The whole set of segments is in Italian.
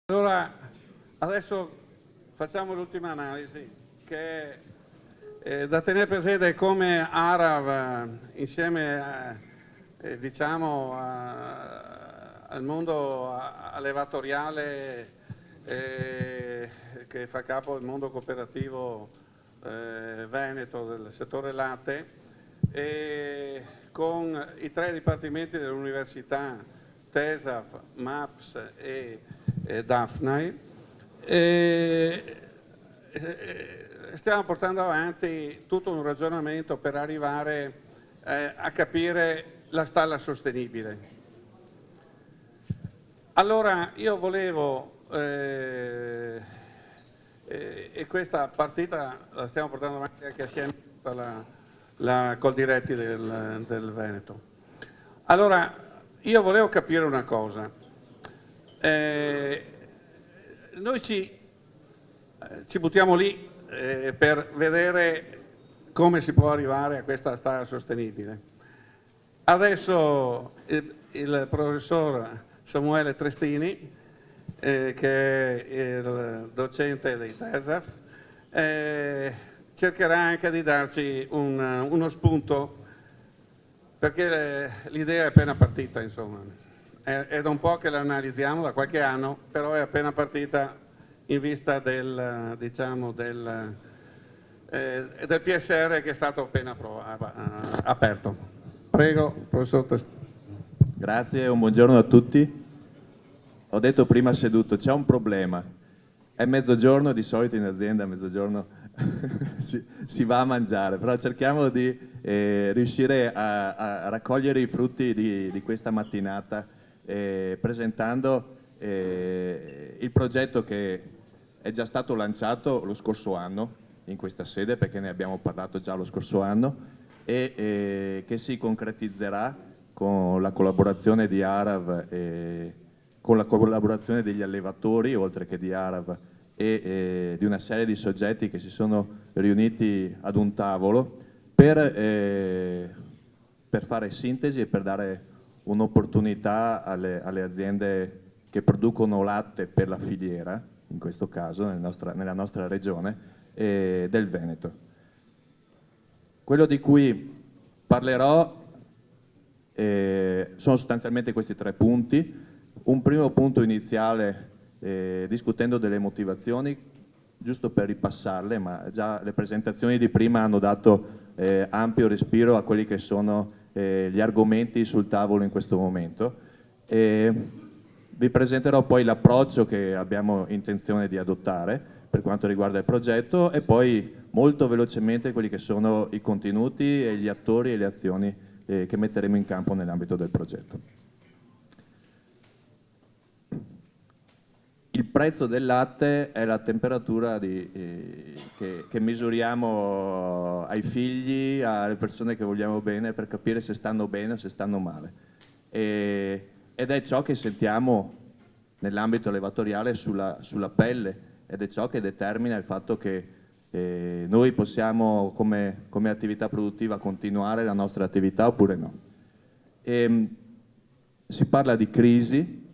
Allora, adesso facciamo l'ultima analisi, che è da tenere presente come ARAV, insieme al mondo allevatoriale che fa capo al mondo cooperativo veneto del settore latte, e con i 3 dipartimenti dell'università, TESAF, MAPS e Dafnai, stiamo portando avanti tutto un ragionamento per arrivare a capire la stalla sostenibile. Allora io volevo, e questa partita la stiamo portando avanti anche assieme alla Coldiretti del Veneto. Allora io volevo capire una cosa. Noi ci buttiamo lì per vedere come si può arrivare a questa strada sostenibile. Adesso il professor Samuele Trestini, che è il docente dei TESAF, cercherà anche di darci uno spunto, perché l'idea è appena partita, insomma. È da un po' che la analizziamo, da qualche anno, però è appena partita in vista del PSR che è stato appena aperto. Prego, professor Trestini. Grazie, un buongiorno a tutti. Ho detto prima seduto, c'è un problema. È mezzogiorno, di solito in azienda a mezzogiorno si va a mangiare, però cerchiamo di riuscire a raccogliere i frutti di questa mattinata presentando il progetto che è già stato lanciato lo scorso anno in questa sede, perché ne abbiamo parlato già lo scorso anno, e che si concretizzerà con la collaborazione di ARAV, con la collaborazione degli allevatori, oltre che di ARAV, e di una serie di soggetti che si sono riuniti ad un tavolo per fare sintesi e per dare un'opportunità alle aziende che producono latte per la filiera, in questo caso nella nostra regione, del Veneto. Quello di cui parlerò sono sostanzialmente questi 3 punti. Un primo punto iniziale, discutendo delle motivazioni, giusto per ripassarle, ma già le presentazioni di prima hanno dato ampio respiro a quelli che sono gli argomenti sul tavolo in questo momento. Vi presenterò poi l'approccio che abbiamo intenzione di adottare per quanto riguarda il progetto, e poi molto velocemente quelli che sono i contenuti e gli attori e le azioni che metteremo in campo nell'ambito del progetto. Il prezzo del latte è la temperatura che misuriamo ai figli, alle persone che vogliamo bene, per capire se stanno bene o se stanno male. Ed è ciò che sentiamo nell'ambito allevatoriale sulla pelle, ed è ciò che determina il fatto che noi possiamo come attività produttiva continuare la nostra attività oppure no. Si parla di crisi,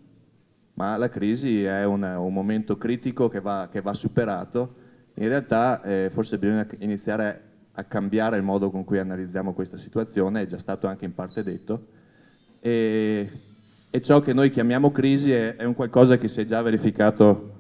ma la crisi è un momento critico che va superato. In realtà forse bisogna iniziare a cambiare il modo con cui analizziamo questa situazione, è già stato anche in parte detto, e ciò che noi chiamiamo crisi è un qualcosa che si è già verificato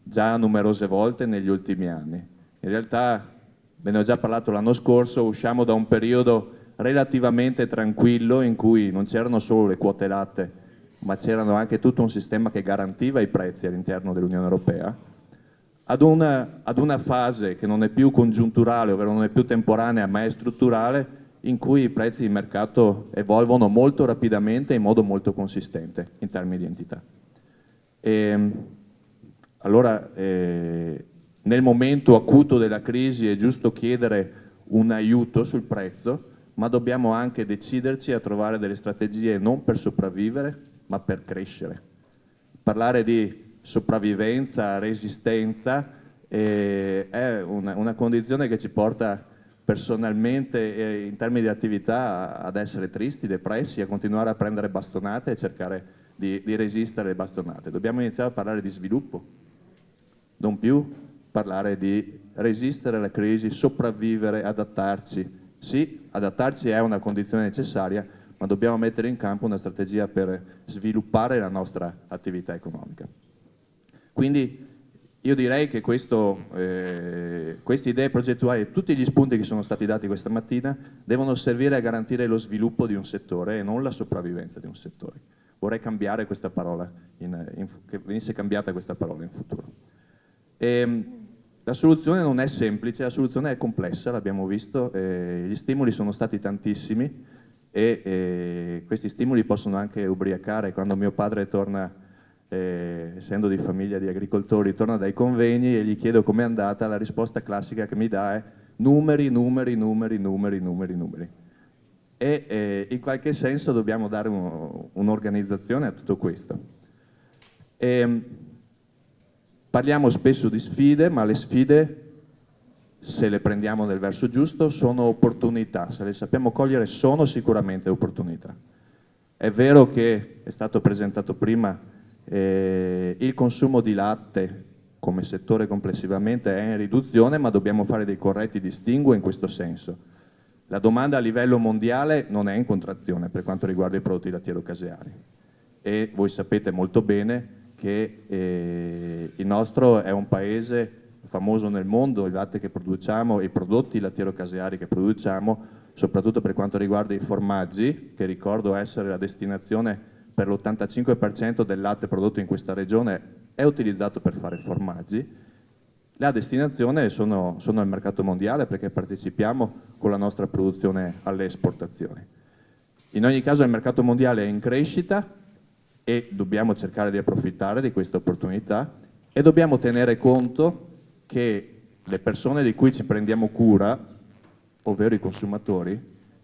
già numerose volte negli ultimi anni. In realtà, ve ne ho già parlato l'anno scorso, usciamo da un periodo relativamente tranquillo in cui non c'erano solo le quote latte, ma c'erano anche tutto un sistema che garantiva i prezzi all'interno dell'Unione Europea, ad una fase che non è più congiunturale, ovvero non è più temporanea, ma è strutturale, in cui i prezzi di mercato evolvono molto rapidamente e in modo molto consistente in termini di entità. Allora, nel momento acuto della crisi è giusto chiedere un aiuto sul prezzo, ma dobbiamo anche deciderci a trovare delle strategie non per sopravvivere, ma per crescere. Parlare di sopravvivenza, resistenza, è una condizione che ci porta personalmente in termini di attività ad essere tristi, depressi, a continuare a prendere bastonate e cercare di resistere alle bastonate. Dobbiamo iniziare a parlare di sviluppo, non più parlare di resistere alla crisi, sopravvivere, adattarci. Sì, adattarci è una condizione necessaria, ma dobbiamo mettere in campo una strategia per sviluppare la nostra attività economica. Quindi io direi che queste idee progettuali e tutti gli spunti che sono stati dati questa mattina devono servire a garantire lo sviluppo di un settore e non la sopravvivenza di un settore. Vorrei cambiare questa parola, che venisse cambiata questa parola in futuro. La soluzione non è semplice, la soluzione è complessa, l'abbiamo visto, gli stimoli sono stati tantissimi e questi stimoli possono anche ubriacare. Quando mio padre torna, essendo di famiglia di agricoltori, torna dai convegni e gli chiedo com'è andata, la risposta classica che mi dà è numeri, numeri, numeri, numeri, numeri, numeri. E in qualche senso dobbiamo dare un'organizzazione a tutto questo. Parliamo spesso di sfide, ma le sfide, se le prendiamo nel verso giusto, sono opportunità. Se le sappiamo cogliere, sono sicuramente opportunità. È vero che è stato presentato prima il consumo di latte come settore complessivamente è in riduzione, ma dobbiamo fare dei corretti distinguo in questo senso. La domanda a livello mondiale non è in contrazione per quanto riguarda i prodotti lattiero-caseari e voi sapete molto bene che il nostro è un paese famoso nel mondo, il latte che produciamo, i prodotti lattiero-caseari che produciamo, soprattutto per quanto riguarda i formaggi, che ricordo essere la destinazione per l'85% del latte prodotto in questa regione è utilizzato per fare formaggi. La destinazione sono il mercato mondiale perché partecipiamo con la nostra produzione alle esportazioni. In ogni caso il mercato mondiale è in crescita e dobbiamo cercare di approfittare di questa opportunità e dobbiamo tenere conto che le persone di cui ci prendiamo cura, ovvero i consumatori,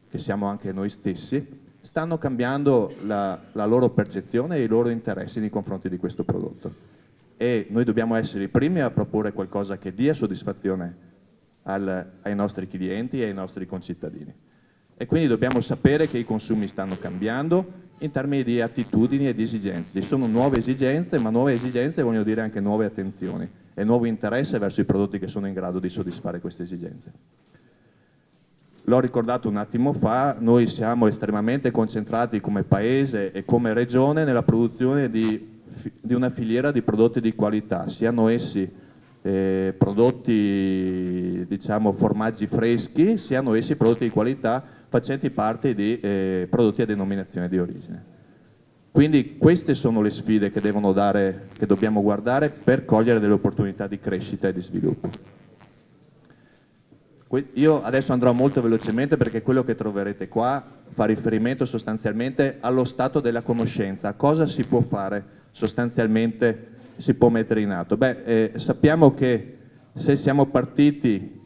che siamo anche noi stessi, stanno cambiando la loro percezione e i loro interessi nei confronti di questo prodotto. E noi dobbiamo essere i primi a proporre qualcosa che dia soddisfazione ai nostri clienti e ai nostri concittadini. E quindi dobbiamo sapere che i consumi stanno cambiando in termini di attitudini e di esigenze. Ci sono nuove esigenze, ma nuove esigenze vogliono dire anche nuove attenzioni e nuovo interesse verso i prodotti che sono in grado di soddisfare queste esigenze. L'ho ricordato un attimo fa, noi siamo estremamente concentrati come paese e come regione nella produzione di una filiera di prodotti di qualità, siano essi prodotti, diciamo, formaggi freschi, siano essi prodotti di qualità facenti parte di prodotti a denominazione di origine. Quindi queste sono le sfide che dobbiamo guardare per cogliere delle opportunità di crescita e di sviluppo. Io adesso andrò molto velocemente perché quello che troverete qua fa riferimento sostanzialmente allo stato della conoscenza, a cosa si può fare sostanzialmente, si può mettere in atto. Sappiamo che se siamo partiti,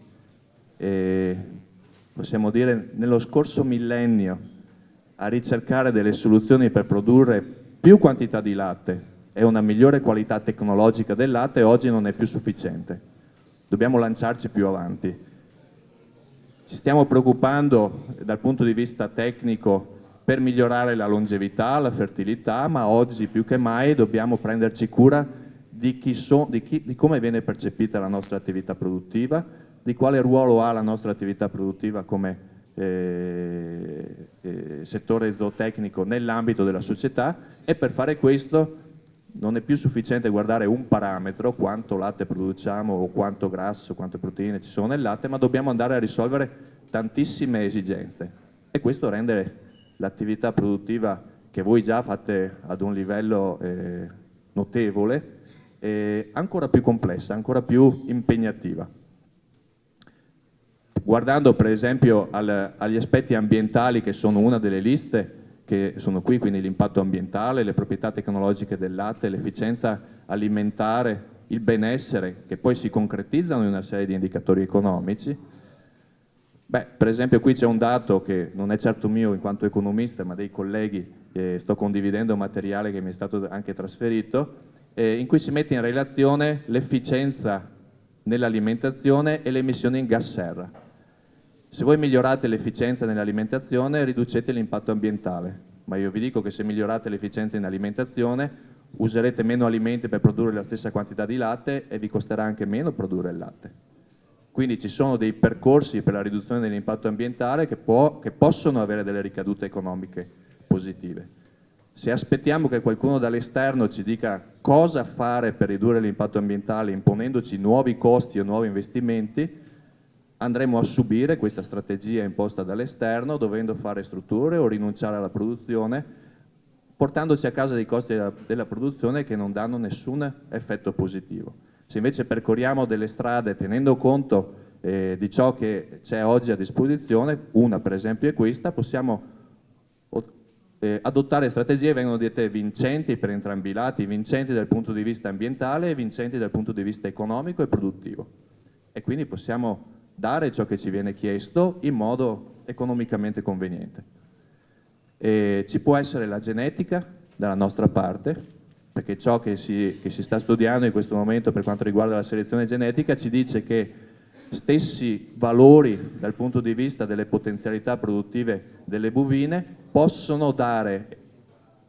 possiamo dire, nello scorso millennio a ricercare delle soluzioni per produrre più quantità di latte e una migliore qualità tecnologica del latte, oggi non è più sufficiente. Dobbiamo lanciarci più avanti. Ci stiamo preoccupando dal punto di vista tecnico per migliorare la longevità, la fertilità, ma oggi più che mai dobbiamo prenderci cura di come viene percepita la nostra attività produttiva, di quale ruolo ha la nostra attività produttiva come settore zootecnico nell'ambito della società e per fare questo non è più sufficiente guardare un parametro, quanto latte produciamo o quanto grasso, quante proteine ci sono nel latte, ma dobbiamo andare a risolvere tantissime esigenze e questo rende l'attività produttiva che voi già fate ad un livello notevole ancora più complessa, ancora più impegnativa. Guardando per esempio agli aspetti ambientali che sono una delle liste che sono qui, quindi l'impatto ambientale, le proprietà tecnologiche del latte, l'efficienza alimentare, il benessere, che poi si concretizzano in una serie di indicatori economici. Per esempio qui c'è un dato che non è certo mio in quanto economista, ma dei colleghi, sto condividendo materiale che mi è stato anche trasferito, in cui si mette in relazione l'efficienza nell'alimentazione e le emissioni in gas serra. Se voi migliorate l'efficienza nell'alimentazione, riducete l'impatto ambientale. ma io vi dico che se migliorate l'efficienza in alimentazione userete meno alimenti per produrre la stessa quantità di latte e vi costerà anche meno produrre il latte. Quindi ci sono dei percorsi per la riduzione dell'impatto ambientale che possono avere delle ricadute economiche positive. Se aspettiamo che qualcuno dall'esterno ci dica cosa fare per ridurre l'impatto ambientale imponendoci nuovi costi o nuovi investimenti, andremo a subire questa strategia imposta dall'esterno, dovendo fare strutture o rinunciare alla produzione, portandoci a casa dei costi della produzione che non danno nessun effetto positivo. Se invece percorriamo delle strade tenendo conto di ciò che c'è oggi a disposizione, una per esempio è questa, possiamo adottare strategie che vengono dette vincenti per entrambi i lati, vincenti dal punto di vista ambientale e vincenti dal punto di vista economico e produttivo. E quindi possiamo dare ciò che ci viene chiesto in modo economicamente conveniente. Ci può essere la genetica dalla nostra parte, perché ciò che si sta studiando in questo momento per quanto riguarda la selezione genetica ci dice che stessi valori dal punto di vista delle potenzialità produttive delle bovine possono dare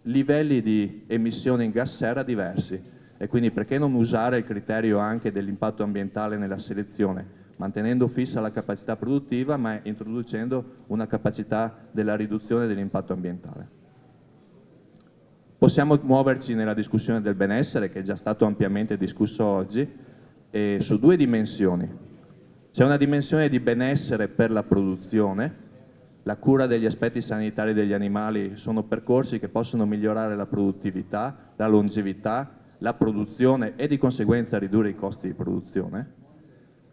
livelli di emissione in gas serra diversi, e quindi perché non usare il criterio anche dell'impatto ambientale nella selezione, mantenendo fissa la capacità produttiva ma introducendo una capacità della riduzione dell'impatto ambientale. Possiamo muoverci nella discussione del benessere, che è già stato ampiamente discusso oggi, su due dimensioni. C'è una dimensione di benessere per la produzione. La cura degli aspetti sanitari degli animali sono percorsi che possono migliorare la produttività, la longevità, la produzione e di conseguenza ridurre i costi di produzione.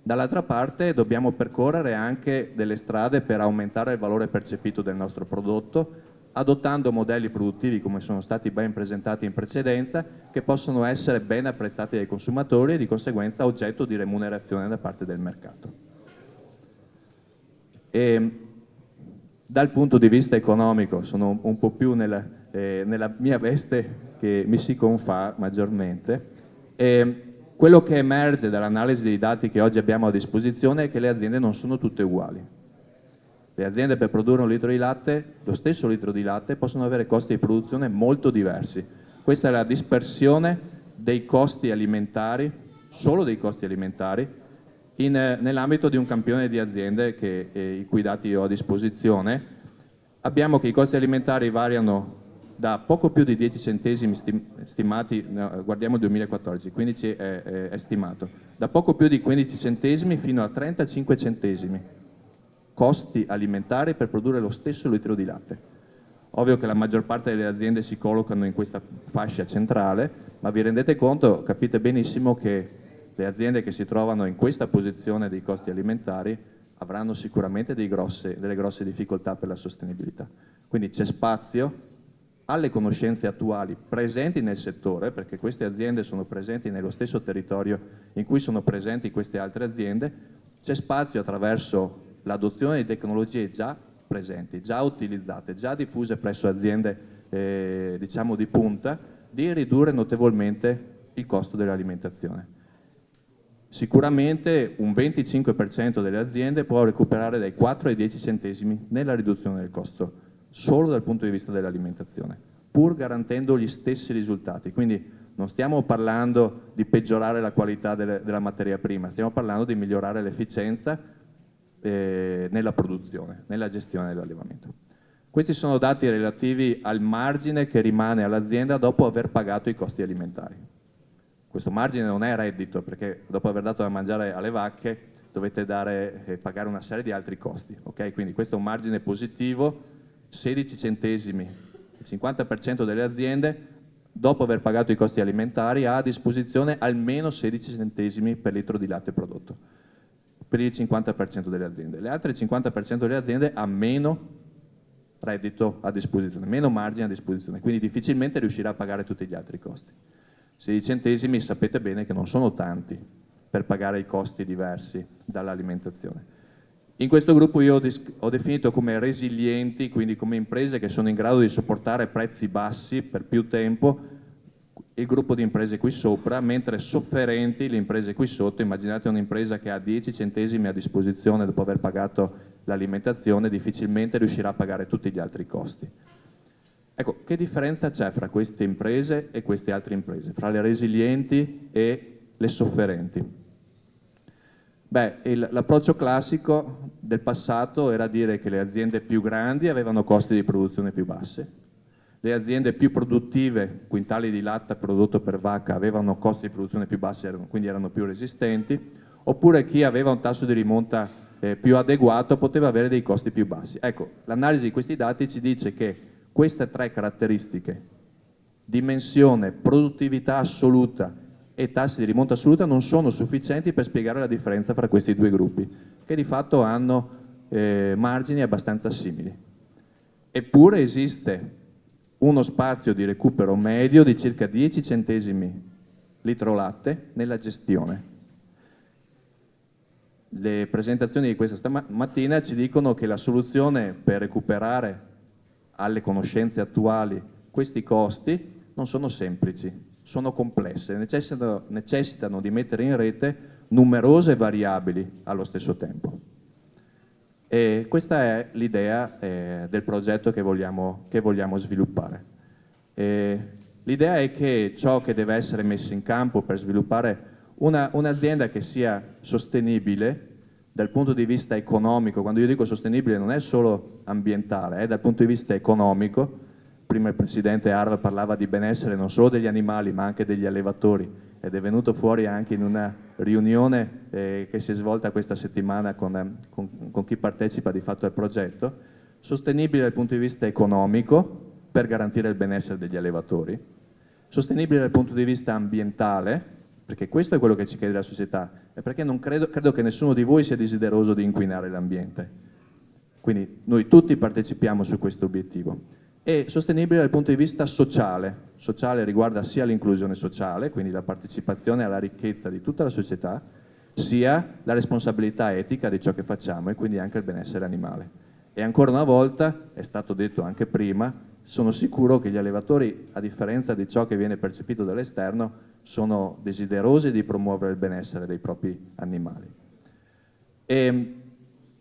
Dall'altra parte dobbiamo percorrere anche delle strade per aumentare il valore percepito del nostro prodotto, adottando modelli produttivi, come sono stati ben presentati in precedenza, che possono essere ben apprezzati dai consumatori e di conseguenza oggetto di remunerazione da parte del mercato. Dal punto di vista economico, sono un po' più nella mia veste che mi si confà maggiormente, quello che emerge dall'analisi dei dati che oggi abbiamo a disposizione è che le aziende non sono tutte uguali. Le aziende per produrre un litro di latte, lo stesso litro di latte, possono avere costi di produzione molto diversi. Questa è la dispersione dei costi alimentari, solo dei costi alimentari, nell'ambito di un campione di aziende i cui dati ho a disposizione. Abbiamo che i costi alimentari variano da poco più di 10 centesimi stimati, no, guardiamo il 2014, 15 è stimato, da poco più di 15 centesimi fino a 35 centesimi costi alimentari per produrre lo stesso litro di latte. Ovvio che la maggior parte delle aziende si collocano in questa fascia centrale, ma vi rendete conto, capite benissimo che le aziende che si trovano in questa posizione dei costi alimentari avranno sicuramente delle grosse difficoltà per la sostenibilità. Quindi c'è spazio alle conoscenze attuali presenti nel settore, perché queste aziende sono presenti nello stesso territorio in cui sono presenti queste altre aziende, c'è spazio attraverso l'adozione di tecnologie già presenti, già utilizzate, già diffuse presso aziende diciamo di punta, di ridurre notevolmente il costo dell'alimentazione. Sicuramente un 25% delle aziende può recuperare dai 4 ai 10 centesimi nella riduzione del costo, solo dal punto di vista dell'alimentazione, pur garantendo gli stessi risultati. Quindi non stiamo parlando di peggiorare la qualità della materia prima, stiamo parlando di migliorare l'efficienza nella produzione, nella gestione dell'allevamento. Questi sono dati relativi al margine che rimane all'azienda dopo aver pagato i costi alimentari. Questo margine non è reddito, perché dopo aver dato da mangiare alle vacche dovete pagare una serie di altri costi. Okay? Quindi questo è un margine positivo, 16 centesimi. Il 50% delle aziende, dopo aver pagato i costi alimentari, ha a disposizione almeno 16 centesimi per litro di latte prodotto. Per il 50% delle aziende. Le altre 50% delle aziende ha meno reddito a disposizione, meno margine a disposizione, quindi difficilmente riuscirà a pagare tutti gli altri costi. 16 centesimi sapete bene che non sono tanti per pagare i costi diversi dall'alimentazione. In questo gruppo io ho definito come resilienti, quindi come imprese che sono in grado di sopportare prezzi bassi per più tempo, il gruppo di imprese qui sopra, mentre sofferenti le imprese qui sotto. Immaginate un'impresa che ha 10 centesimi a disposizione dopo aver pagato l'alimentazione, difficilmente riuscirà a pagare tutti gli altri costi. Ecco, che differenza c'è fra queste imprese e queste altre imprese, fra le resilienti e le sofferenti? Beh, l'approccio classico del passato era dire che le aziende più grandi avevano costi di produzione più bassi, le aziende più produttive, quintali di latte prodotto per vacca, avevano costi di produzione più bassi, quindi erano più resistenti, oppure chi aveva un tasso di rimonta più adeguato poteva avere dei costi più bassi. Ecco, l'analisi di questi dati ci dice che queste tre caratteristiche, dimensione, produttività assoluta e tassi di rimonta assoluta, non sono sufficienti per spiegare la differenza fra questi due gruppi, che di fatto hanno margini abbastanza simili. Eppure esiste uno spazio di recupero medio di circa 10 centesimi litro latte nella gestione. Le presentazioni di questa mattina ci dicono che la soluzione per recuperare alle conoscenze attuali questi costi non sono semplici, sono complesse, necessitano di mettere in rete numerose variabili allo stesso tempo. E questa è l'idea del progetto che vogliamo sviluppare. L'idea è che ciò che deve essere messo in campo per sviluppare un'azienda che sia sostenibile dal punto di vista economico, quando io dico sostenibile non è solo ambientale, è dal punto di vista economico. Prima il presidente Arva parlava di benessere non solo degli animali ma anche degli allevatori, ed è venuto fuori anche in una riunione che si è svolta questa settimana con chi partecipa di fatto al progetto. Sostenibile dal punto di vista economico per garantire il benessere degli allevatori, sostenibile dal punto di vista ambientale, perché questo è quello che ci chiede la società, e perché non credo che nessuno di voi sia desideroso di inquinare l'ambiente. Quindi noi tutti partecipiamo su questo obiettivo. E sostenibile dal punto di vista sociale. Sociale riguarda sia l'inclusione sociale, quindi la partecipazione alla ricchezza di tutta la società, sia la responsabilità etica di ciò che facciamo e quindi anche il benessere animale. E ancora una volta, è stato detto anche prima, sono sicuro che gli allevatori, a differenza di ciò che viene percepito dall'esterno, sono desiderosi di promuovere il benessere dei propri animali.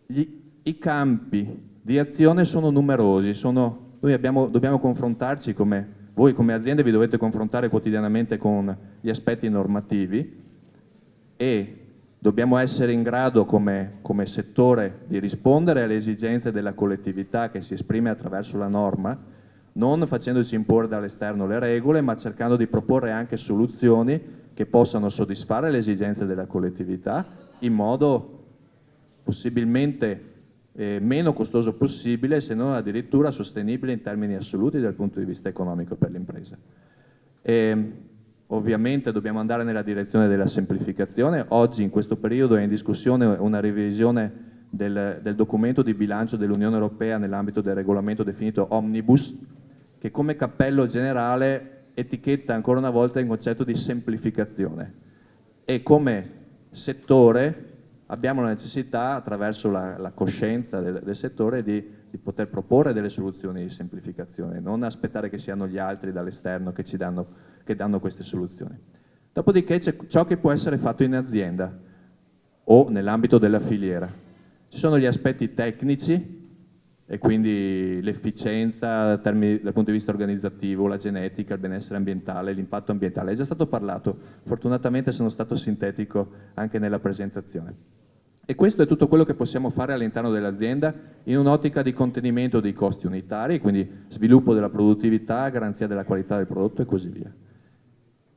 I campi di azione sono numerosi, noi dobbiamo confrontarci, voi come aziende vi dovete confrontare quotidianamente con gli aspetti normativi e dobbiamo essere in grado come settore di rispondere alle esigenze della collettività che si esprime attraverso la norma, non facendoci imporre dall'esterno le regole, ma cercando di proporre anche soluzioni che possano soddisfare le esigenze della collettività in modo possibilmente meno costoso possibile, se non addirittura sostenibile in termini assoluti dal punto di vista economico per l'impresa. Ovviamente dobbiamo andare nella direzione della semplificazione. Oggi in questo periodo è in discussione una revisione del documento di bilancio dell'Unione Europea nell'ambito del regolamento definito Omnibus, che come cappello generale etichetta ancora una volta il concetto di semplificazione, e come settore abbiamo la necessità, attraverso la coscienza del settore, di poter proporre delle soluzioni di semplificazione, non aspettare che siano gli altri dall'esterno che danno queste soluzioni. Dopodiché c'è ciò che può essere fatto in azienda o nell'ambito della filiera. Ci sono gli aspetti tecnici, e quindi l'efficienza dal punto di vista organizzativo, la genetica, il benessere ambientale, l'impatto ambientale. È già stato parlato, fortunatamente sono stato sintetico anche nella presentazione. E questo è tutto quello che possiamo fare all'interno dell'azienda in un'ottica di contenimento dei costi unitari, quindi sviluppo della produttività, garanzia della qualità del prodotto e così via.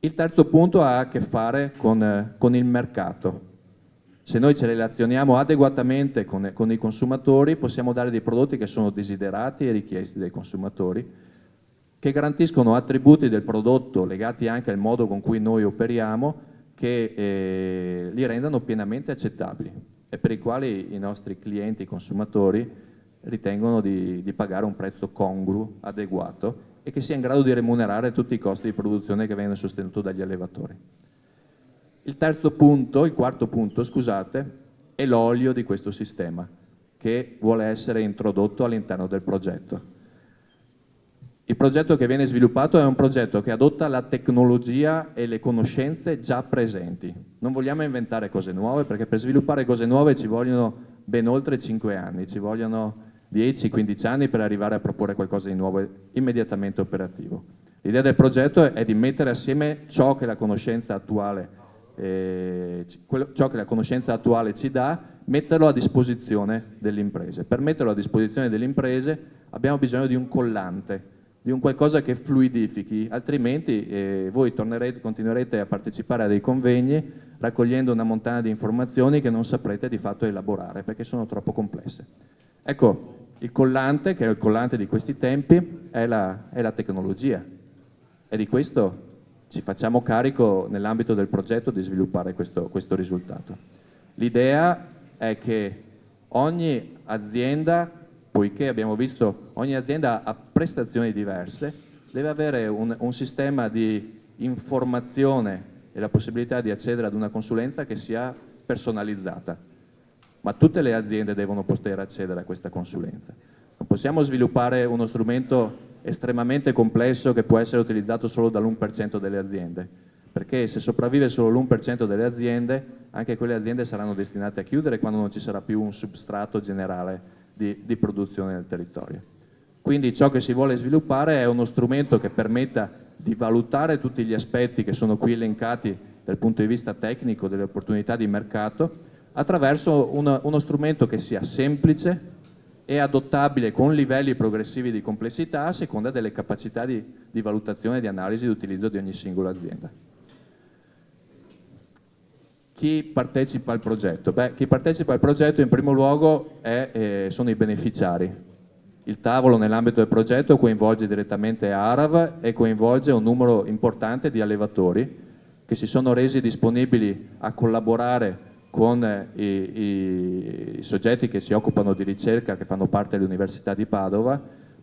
Il terzo punto ha a che fare con il mercato. Se noi ci relazioniamo adeguatamente con i consumatori, possiamo dare dei prodotti che sono desiderati e richiesti dai consumatori, che garantiscono attributi del prodotto legati anche al modo con cui noi operiamo, che li rendano pienamente accettabili e per i quali i nostri clienti, i consumatori, ritengono di pagare un prezzo congruo, adeguato e che sia in grado di remunerare tutti i costi di produzione che vengono sostenuti dagli allevatori. Il quarto punto, scusate, è l'olio di questo sistema che vuole essere introdotto all'interno del progetto. Il progetto che viene sviluppato è un progetto che adotta la tecnologia e le conoscenze già presenti. Non vogliamo inventare cose nuove, perché per sviluppare cose nuove ci vogliono ben oltre 5 anni, ci vogliono 10-15 anni per arrivare a proporre qualcosa di nuovo immediatamente operativo. L'idea del progetto è di mettere assieme ciò che la conoscenza attuale ci dà, metterlo a disposizione delle imprese. Per metterlo a disposizione delle imprese abbiamo bisogno di un collante, di un qualcosa che fluidifichi, altrimenti voi continuerete a partecipare a dei convegni raccogliendo una montagna di informazioni che non saprete di fatto elaborare perché sono troppo complesse. Ecco, il collante, che è il collante di questi tempi, è la tecnologia, e di questo ci facciamo carico nell'ambito del progetto di sviluppare questo risultato. L'idea è che ogni azienda, poiché abbiamo visto ogni azienda ha prestazioni diverse, deve avere un sistema di informazione e la possibilità di accedere ad una consulenza che sia personalizzata. Ma tutte le aziende devono poter accedere a questa consulenza. Non possiamo sviluppare uno strumento estremamente complesso che può essere utilizzato solo dall'1% delle aziende, perché se sopravvive solo l'1% delle aziende, anche quelle aziende saranno destinate a chiudere quando non ci sarà più un substrato generale di produzione nel territorio. Quindi ciò che si vuole sviluppare è uno strumento che permetta di valutare tutti gli aspetti che sono qui elencati dal punto di vista tecnico, delle opportunità di mercato, attraverso uno strumento che sia semplice e adottabile con livelli progressivi di complessità a seconda delle capacità di valutazione, di analisi e di utilizzo di ogni singola azienda. Chi partecipa al progetto? Beh, chi partecipa al progetto in primo luogo sono i beneficiari. Il tavolo nell'ambito del progetto coinvolge direttamente ARAV e coinvolge un numero importante di allevatori che si sono resi disponibili a collaborare con i soggetti che si occupano di ricerca, che fanno parte dell'Università di Padova,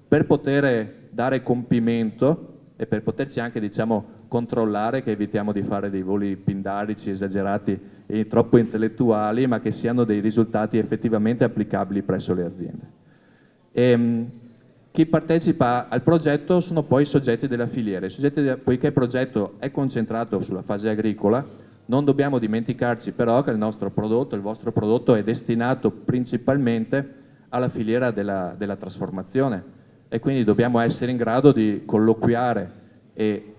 per poter dare compimento e per poterci anche, diciamo, controllare che evitiamo di fare dei voli pindarici, esagerati e troppo intellettuali, ma che siano dei risultati effettivamente applicabili presso le aziende. Chi partecipa al progetto sono poi i soggetti della filiera. Poiché il progetto è concentrato sulla fase agricola, non dobbiamo dimenticarci però che il nostro prodotto, il vostro prodotto, è destinato principalmente alla filiera della trasformazione, e quindi dobbiamo essere in grado di colloquiare e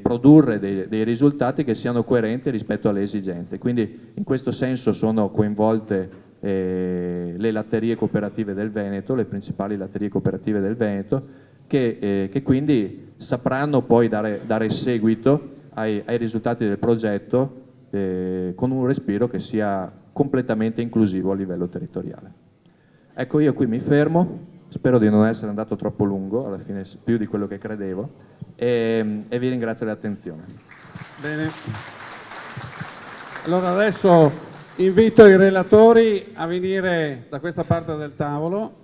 produrre dei risultati che siano coerenti rispetto alle esigenze. Quindi in questo senso sono coinvolte le latterie cooperative del Veneto, le principali latterie cooperative del Veneto, che quindi sapranno poi dare seguito ai risultati del progetto con un respiro che sia completamente inclusivo a livello territoriale. Ecco, io qui mi fermo, spero di non essere andato troppo lungo, alla fine più di quello che credevo, e vi ringrazio dell'attenzione. Bene. Allora adesso invito i relatori a venire da questa parte del tavolo.